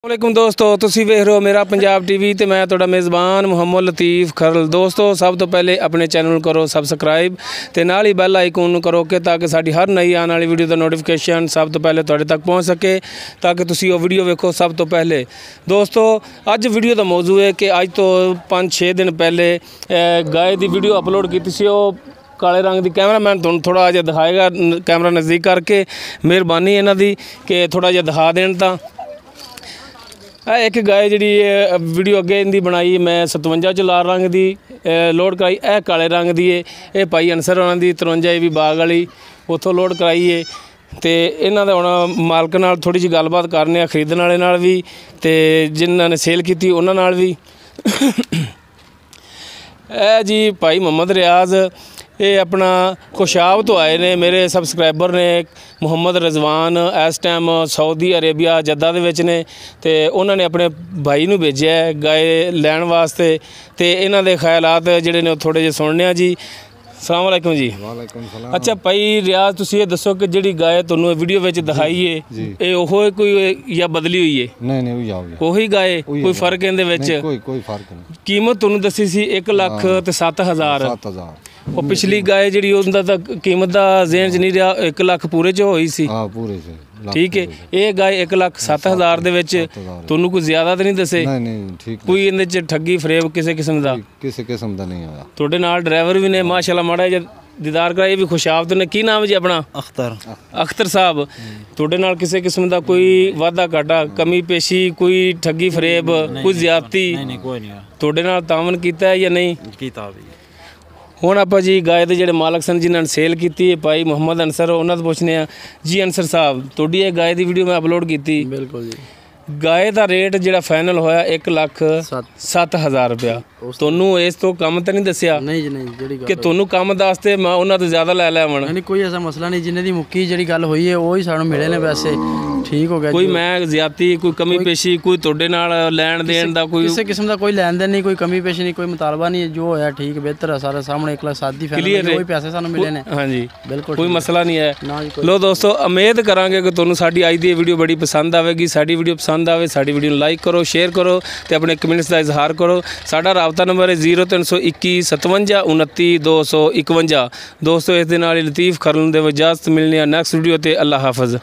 वालेकुम दोस्तों, तुसी वेख रहे हो मेरा पंजाब टीवी ते मैं तुहाडा मेज़बान मुहम्मद लतीफ़ खरल। दोस्तों सब तो पहले अपने चैनल नूं करो सबसक्राइब ते नाल ही बैल आइकन नूं करो कि ताकि साडी हर नई आने वाली वीडियो दा नोटिफिकेशन सब तो पहले तुहाडे तक पहुँच सके, ताकि तुसी वो वीडियो वेखो सब तो पहले। दोस्तों अज वीडियो का मौजू है कि अज तो 5-6 दिन पहले गाय की वीडियो अपलोड की सी। काले रंग की कैमरामैन तुहानूं थोड़ा जिहा दिखाएगा कैमरा नज़दीक करके, मेहरबानी इन्हां दी कि थोड़ा जिहा दिखा देण। तां एक गाय जी वीडियो अगे इनकी बनाई मैं 57 च लाल रंग की लोड कराई, यह काले रंग की है, ये भाई अनसर उन्होंने 53 भी बाग वाली उतों लोड कराई है। तो इन्हों का हम मालक नाल थोड़ी जी गलबात करने खरीदने वाले नाल भी ते जिन्होंने सेल की उन्होंने भी। जी भाई मोहम्मद रियाज ये अपना खुशाब तो आए ने, मेरे सबसक्राइबर ने मुहम्मद रजवान इस टाइम सऊदी अरेबिया जद्दा दे विच ने, ते उन्होंने अपने भाई नूं भेजिया है गाय लैण वास्ते। ते इन्हां दे ख्यालात जिहड़े ने थोड़े जे सुनने आ जी। अस्सलाम वालेकुम जी। वालेकुम सलाम। अच्छा भाई रियाज, तुसीं ये दसो कि जिहड़ी गाय तुहानूं वीडियो विच दिखाई है ये ओहो कोई या बदली हुई है? नहीं ओही गाय, कोई फर्क इहदे विच? कोई फर्क नहीं। कीमत तुहानूं दसी सी 1,07,000। वो पिछली गाय जी उनका तो कीमत का जेन च नहीं रहा, 1 लाख पूरे च होई सी। पूरे से ठीक है। ये गाय 1,07,000 दे विच तुहानूं कोई ज़्यादा तो नहीं दसे? नहीं ठीक। कोई इहदे च ठगी फरेब किसी किस्म का? किसी किस्म का नहीं आया। तुहाडे नाल ड्राइवर भी ने माशाल्लाह, माड़ा जिहा दीदार कराया भी खुशाब ने। की नाम जी अपना? अख्तर साहब। तुहाडे नाल किसी किस्म का कोई वाधा घाटा कमी पेशी कोई ठगी फरेब कोई ज्यादती तुहाडे नाल तावन कीता है या नहीं कीता? हुण आपां जी गाय दे जिहड़े मालक सन जिन्हां ने सेल की भाई मुहम्मद अनसर, उन्हां तो पुछने आ जी। अनसर साहब तुहाडी ये गाय की वीडियो मैं अपलोड की, बिल्कुल जी। गाय का रेट जिहड़ा फाइनल होया 1,07,000 रुपया। तुहानूं इस तो कम तो नहीं दस्सिया? नहीं जी नहीं। कि तुहानूं कम दसते मैं उन्हां तो ज़्यादा लै लैवां? नहीं कोई ऐसा मसला नहीं, जिन्हें दी मुक्की जिहड़ी गल होई है वही सानूं मिले ने पैसे, ठीक हो गया। कोई मैं ज्यादती कोई कमी पेशी कोई तुहाडे नाल लैण देण दा कोई किसी किस्म का कोई लैन देन नहीं, कोई कमी पेशी नहीं, कोई मुतालबा नहीं, जो होया ठीक बेहतर है सारे सामने 1,07,000 दी फाइनल कोई पैसे सानूं मिले ने। हाँ जी बिल्कुल कोई मसला नहीं है। लो दोस्तों, उम्मीद करांगे कि तुहानूं साडी अज दी वीडियो बड़ी पसंद आवेगी। साडी वीडियो पसंद आवे साडी वीडियो लाइक करो, शेयर करो ते अपने कमेंट्स का इजहार करो। साडा राबता नंबर है 0321 57 29 251। दोस्तों इस दे नाल लतीफ़ खरल दे इजाज़त मिलनी है नेक्स्ट वीडियो ते। अल्लाह हाफिज़।